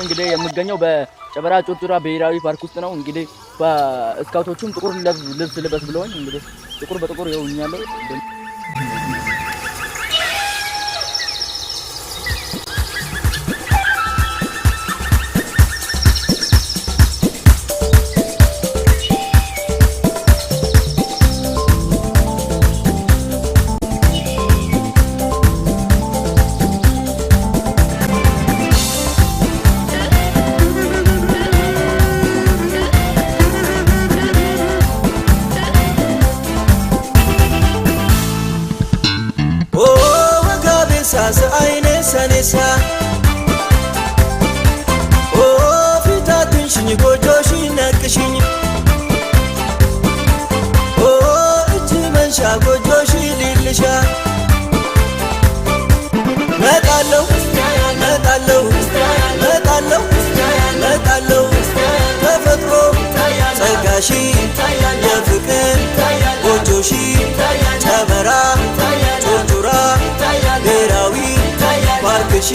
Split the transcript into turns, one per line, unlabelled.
እንግዲህ የምገኘው በጨበራ ጩርጩራ ብሔራዊ ፓርክ ውስጥ ነው። እንግዲህ በስካውቶቹም ጥቁር ልብስ ልበስ ብለውኝ እንግዲህ ጥቁር በጥቁር ይሆኛለሁ።
አይኔ ሰኔሳ ኦ ፊታትንሽኝ ጎጆሽኝ ነቅሽኝ ኦ እጅ መንሻ ጎጆሽ ሊልሻ መጣለው መጣለው መጣለው መጣለው ተፈጥሮ ጸጋሽ የፍቅር ጎጆሽ ጨበራ ጩርጩራ ብሔራዊ ፓርክሽ